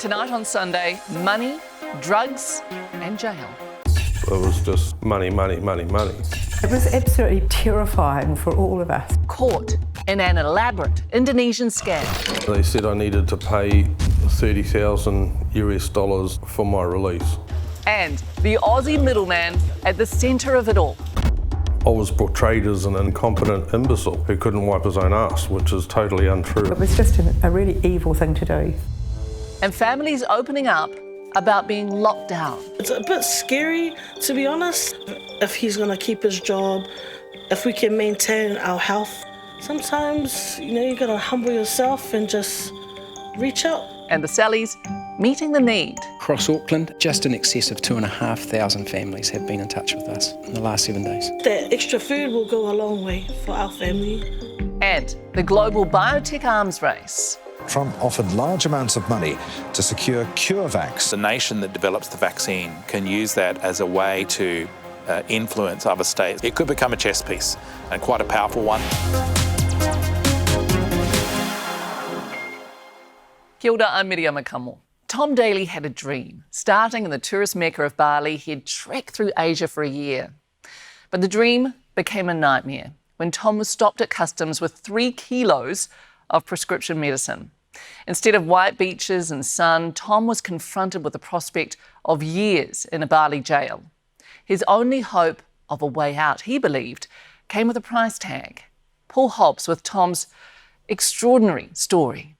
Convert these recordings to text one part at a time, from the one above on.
Tonight on Sunday, money, drugs and jail. It was just money, money, money, money. It was absolutely terrifying for all of us. Caught in an elaborate Indonesian scam. They said I needed to pay $30,000 for my release. And the Aussie middleman at the centre of it all. I was portrayed as an incompetent imbecile who couldn't wipe his own ass, which is totally untrue. It was just a really evil thing to do. And families opening up about being locked down. It's a bit scary, to be honest, if he's going to keep his job, if we can maintain our health. Sometimes, you got to humble yourself and just reach out. And the Sallys meeting the need. Across Auckland, just in excess of 2,500 families have been in touch with us in the last 7 days. That extra food will go a long way for our family. And the global biotech arms race. Trump offered large amounts of money to secure CureVax. The nation that develops the vaccine can use that as a way to influence other states. It could become a chess piece, and quite a powerful one. Kia ora, I'm Miriam Makamo. Tom Daly had a dream. Starting in the tourist mecca of Bali, he'd trek through Asia for a year. But the dream became a nightmare when Tom was stopped at customs with 3 kilos of prescription medicine. Instead of white beaches and sun, Tom was confronted with the prospect of years in a Bali jail. His only hope of a way out, he believed, came with a price tag. Paul Hobbs with Tom's extraordinary story.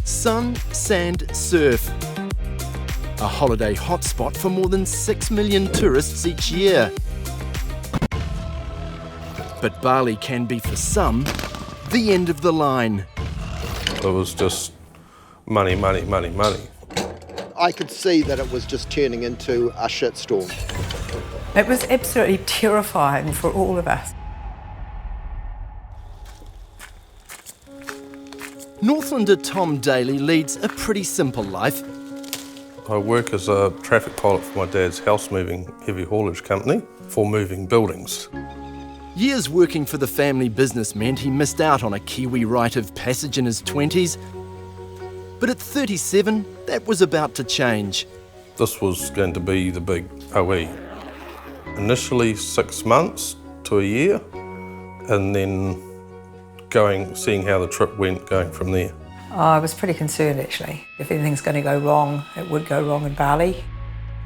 Sun, sand, surf. A holiday hotspot for more than 6 million tourists each year. But Bali can be, for some, the end of the line. It was just money, money, money, money. I could see that it was just turning into a shitstorm. It was absolutely terrifying for all of us. Northlander Tom Daly leads a pretty simple life. I work as a traffic pilot for my dad's house-moving heavy haulage company for moving buildings. Years working for the family business meant he missed out on a Kiwi rite of passage in his 20s. But at 37, that was about to change. This was going to be the big OE. Initially 6 months to a year, and then seeing how the trip went, going from there. I was pretty concerned, actually. If anything's going to go wrong, it would go wrong in Bali.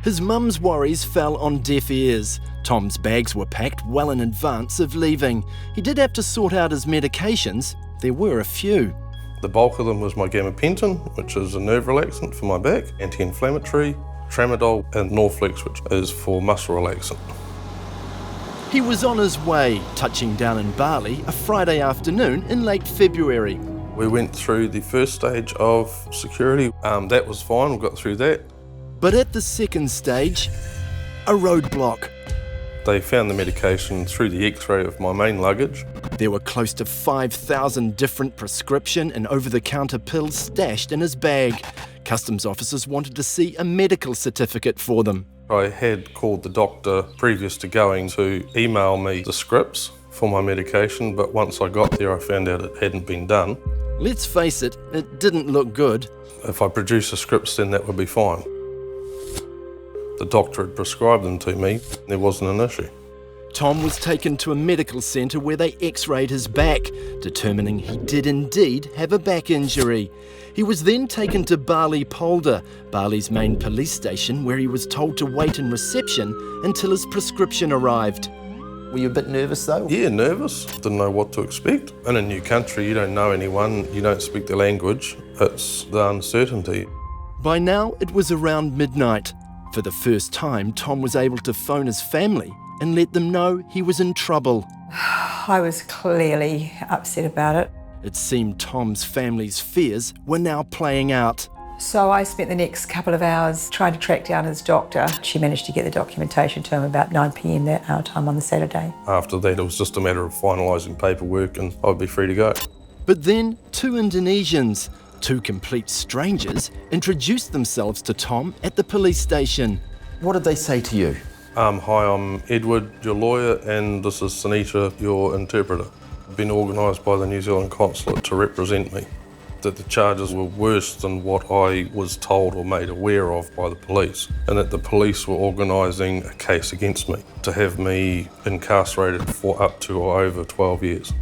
His mum's worries fell on deaf ears. Tom's bags were packed well in advance of leaving. He did have to sort out his medications. There were a few. The bulk of them was my gabapentin, which is a nerve relaxant for my back, anti-inflammatory, tramadol, and Norflex, which is for muscle relaxant. He was on his way, touching down in Bali a Friday afternoon in late February. We went through the first stage of security. That was fine, we got through that. But at the second stage, a roadblock. They found the medication through the x-ray of my main luggage. There were close to 5,000 different prescription and over-the-counter pills stashed in his bag. Customs officers wanted to see a medical certificate for them. I had called the doctor previous to going to email me the scripts for my medication, but once I got there I found out it hadn't been done. Let's face it, it didn't look good. If I produced the scripts, then that would be fine. The doctor had prescribed them to me, there wasn't an issue. Tom was taken to a medical centre where they x-rayed his back, determining he did indeed have a back injury. He was then taken to Bali Polder, Bali's main police station, where he was told to wait in reception until his prescription arrived. Were you a bit nervous though? Yeah, nervous. Didn't know what to expect. In a new country, you don't know anyone, you don't speak the language. It's the uncertainty. By now, it was around midnight. For the first time, Tom was able to phone his family and let them know he was in trouble. I was clearly upset about it. It seemed Tom's family's fears were now playing out. So I spent the next couple of hours trying to track down his doctor. She managed to get the documentation to him about 9 p.m. our time on the Saturday. After that, it was just a matter of finalising paperwork and I'd be free to go. But then 2 Indonesians, 2 complete strangers, introduced themselves to Tom at the police station. What did they say to you? Hi, I'm Edward, your lawyer, and this is Senita, your interpreter. I've been organised by the New Zealand Consulate to represent me. that the charges were worse than what I was told or made aware of by the police, and that the police were organising a case against me to have me incarcerated for up to or over 12 years.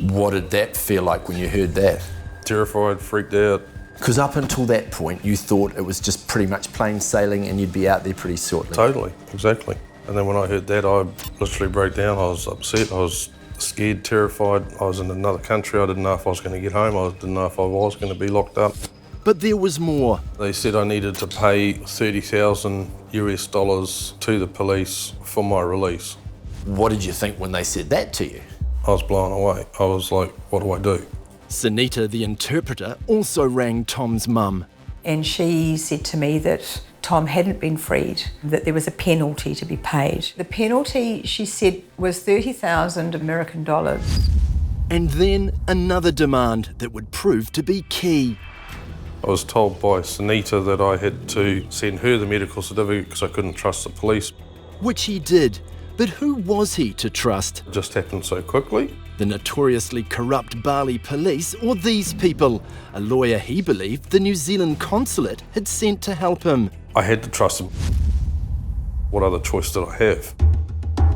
What did that feel like when you heard that? Terrified, freaked out. Because up until that point, you thought it was just pretty much plain sailing and you'd be out there pretty shortly. Totally, exactly. And then when I heard that, I literally broke down. I was upset, I was scared, terrified. I was in another country. I didn't know if I was going to get home. I didn't know if I was going to be locked up. But there was more. They said I needed to pay $30,000 US to the police for my release. What did you think when they said that to you? I was blown away. I was like, what do I do? Senita, the interpreter, also rang Tom's mum. And she said to me that Tom hadn't been freed, that there was a penalty to be paid. The penalty, she said, was 30,000 American dollars. And then another demand that would prove to be key. I was told by Senita that I had to send her the medical certificate because I couldn't trust the police. Which he did. But who was he to trust? It just happened so quickly. The notoriously corrupt Bali Police, or these people? A lawyer he believed the New Zealand consulate had sent to help him. I had to trust them. What other choice did I have?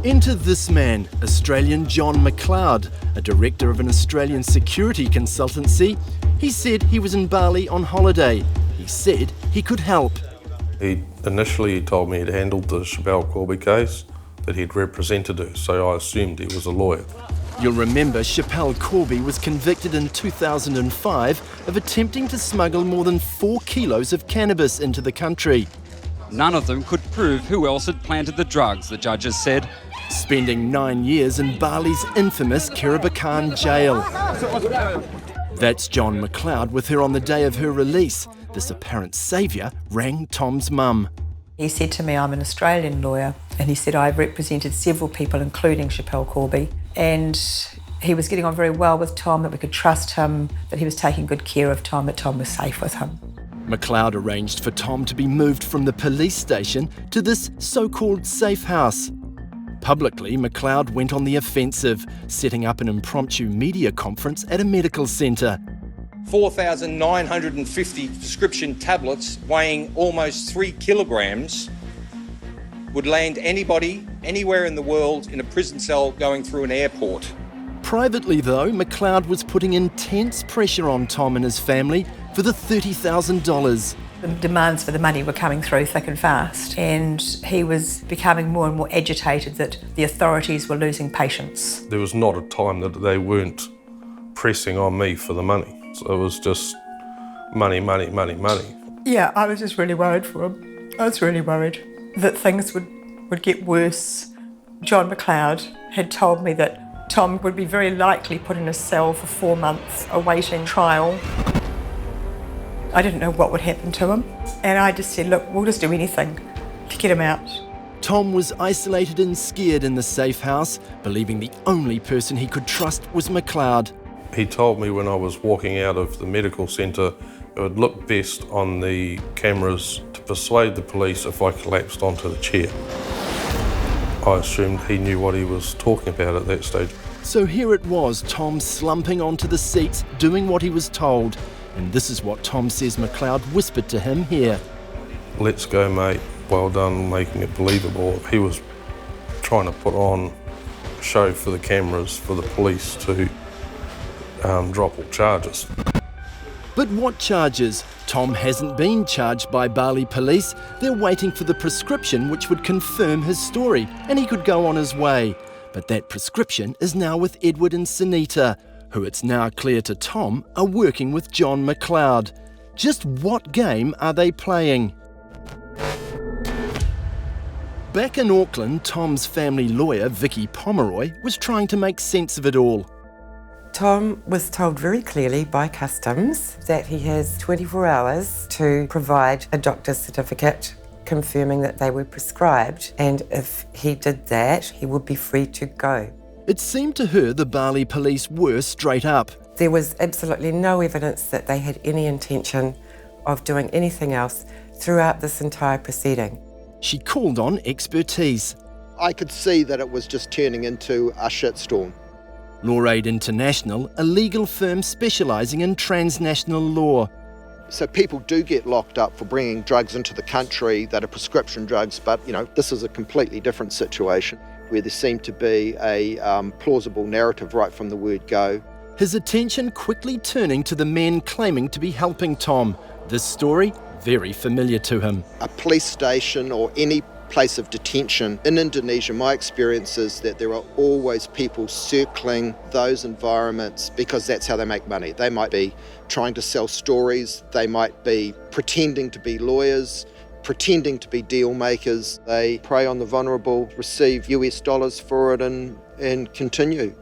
Enter this man, Australian John McLeod, a director of an Australian security consultancy. He said he was in Bali on holiday. He said he could help. He initially told me he'd handled the Chappelle Corby case, that he'd represented her, so I assumed he was a lawyer. You'll remember Chappelle Corby was convicted in 2005 of attempting to smuggle more than 4 kilos of cannabis into the country. None of them could prove who else had planted the drugs, the judges said. Spending 9 years in Bali's infamous Kirabakan jail. That's John McLeod with her on the day of her release. This apparent saviour rang Tom's mum. He said to me, I'm an Australian lawyer, and he said, I've represented several people, including Chappelle Corby, and he was getting on very well with Tom, that we could trust him, that he was taking good care of Tom, that Tom was safe with him. McLeod arranged for Tom to be moved from the police station to this so-called safe house. Publicly, McLeod went on the offensive, setting up an impromptu media conference at a medical centre. 4,950 prescription tablets weighing almost 3 kilograms would land anybody, anywhere in the world, in a prison cell going through an airport. Privately, though, McLeod was putting intense pressure on Tom and his family for the $30,000. The demands for the money were coming through thick and fast, and he was becoming more and more agitated that the authorities were losing patience. There was not a time that they weren't pressing on me for the money. So it was just money, money, money, money. Yeah, I was just really worried for him. I was really worried that things would get worse. John McLeod had told me that Tom would be very likely put in a cell for 4 months awaiting trial. I didn't know what would happen to him, and I just said, look, we'll just do anything to get him out. Tom was isolated and scared in the safe house, believing the only person he could trust was McLeod. He told me when I was walking out of the medical centre, it would look best on the cameras to persuade the police if I collapsed onto the chair. I assumed he knew what he was talking about at that stage. So here it was, Tom slumping onto the seats, doing what he was told. And this is what Tom says McLeod whispered to him here. Let's go, mate. Well done, making it believable. He was trying to put on a show for the cameras, for the police to drop all charges. But what charges? Tom hasn't been charged by Bali Police. They're waiting for the prescription which would confirm his story, and he could go on his way. But that prescription is now with Edward and Senita, who it's now clear to Tom are working with John McLeod. Just what game are they playing? Back in Auckland, Tom's family lawyer, Vicki Pomeroy, was trying to make sense of it all. Tom was told very clearly by Customs that he has 24 hours to provide a doctor's certificate confirming that they were prescribed, and if he did that, he would be free to go. It seemed to her the Bali Police were straight up. There was absolutely no evidence that they had any intention of doing anything else throughout this entire proceeding. She called on expertise. I could see that it was just turning into a shitstorm. Law Aid International, a legal firm specialising in transnational law. So people do get locked up for bringing drugs into the country that are prescription drugs, but this is a completely different situation where there seemed to be a plausible narrative right from the word go. His attention quickly turning to the men claiming to be helping Tom. This story, very familiar to him. A police station or any place of detention in Indonesia, my experience is that there are always people circling those environments because that's how they make money. They might be trying to sell stories, they might be pretending to be lawyers, pretending to be deal makers. They prey on the vulnerable, receive US dollars for it and continue.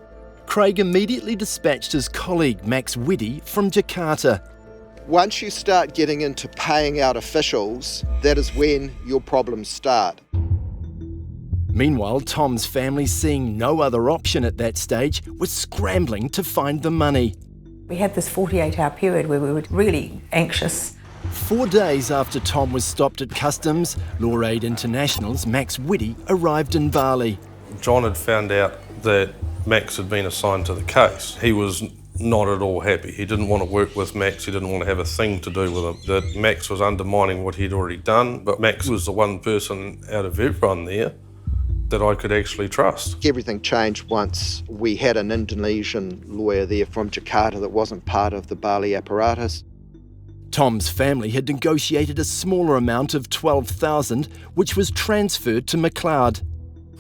Craig immediately dispatched his colleague Max Whitty from Jakarta. Once you start getting into paying out officials, that is when your problems start. Meanwhile, Tom's family, seeing no other option at that stage, was scrambling to find the money. We had this 48-hour period where we were really anxious. 4 days after Tom was stopped at customs, Law Aid International's Max Whitty arrived in Bali. John had found out that Max had been assigned to the case. He was not at all happy. He didn't want to work with Max, he didn't want to have a thing to do with him. That Max was undermining what he'd already done, but Max was the one person out of everyone there that I could actually trust. Everything changed once we had an Indonesian lawyer there from Jakarta that wasn't part of the Bali apparatus. Tom's family had negotiated a smaller amount of $12,000, which was transferred to McLeod.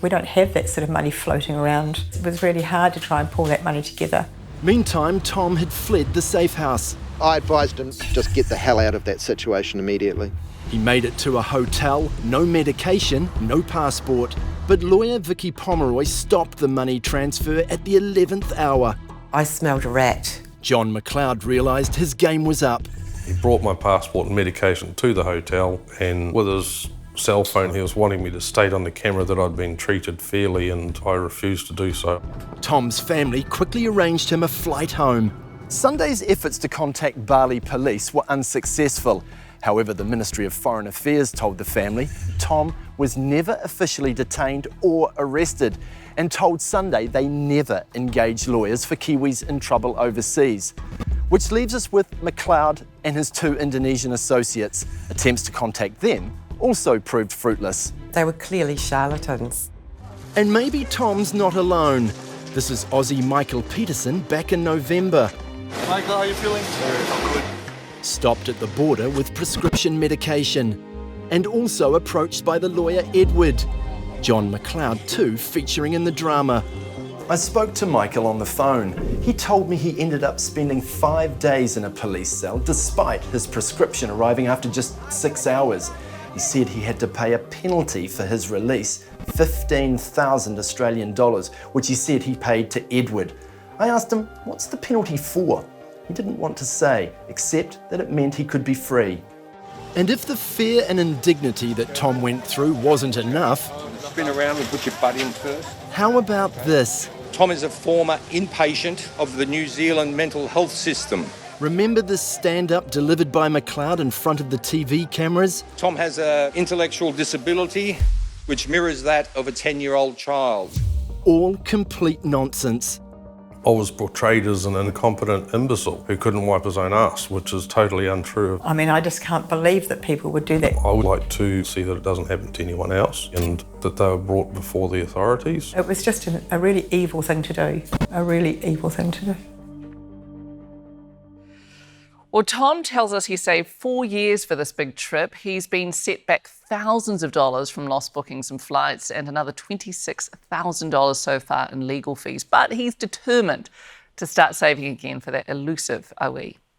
We don't have that sort of money floating around. It was really hard to try and pull that money together. Meantime, Tom had fled the safe house. I advised him to just get the hell out of that situation immediately. He made it to a hotel, no medication, no passport. But lawyer Vicki Pomeroy stopped the money transfer at the 11th hour. I smelled a rat. John McLeod realised his game was up. He brought my passport and medication to the hotel, and with his cell phone he was wanting me to state on the camera that I'd been treated fairly, and I refused to do so. Tom's family quickly arranged him a flight home. Sunday's efforts to contact Bali Police were unsuccessful. However, the Ministry of Foreign Affairs told the family Tom was never officially detained or arrested, and told Sunday they never engage lawyers for Kiwis in trouble overseas. Which leaves us with McLeod and his 2 Indonesian associates. Attempts to contact them also proved fruitless. They were clearly charlatans. And maybe Tom's not alone. This is Aussie Michael Peterson back in November. Michael, how are you feeling? I'm good. Stopped at the border with prescription medication. And also approached by the lawyer Edward. John McLeod too, featuring in the drama. I spoke to Michael on the phone. He told me he ended up spending 5 days in a police cell despite his prescription arriving after just 6 hours. He said he had to pay a penalty for his release, 15,000 Australian dollars, which he said he paid to Edward. I asked him, what's the penalty for? He didn't want to say, except that it meant he could be free. And if the fear and indignity that Tom went through wasn't enough, spin around and put your butt in first. How about this? Tom is a former inpatient of the New Zealand mental health system. Remember this stand-up delivered by McLeod in front of the TV cameras? Tom has an intellectual disability which mirrors that of a 10-year-old child. All complete nonsense. I was portrayed as an incompetent imbecile who couldn't wipe his own ass, which is totally untrue. I mean, I just can't believe that people would do that. I would like to see that it doesn't happen to anyone else and that they were brought before the authorities. It was just a really evil thing to do, a really evil thing to do. Well, Tom tells us he saved 4 years for this big trip. He's been set back thousands of dollars from lost bookings and flights and another $26,000 so far in legal fees. But he's determined to start saving again for that elusive OE.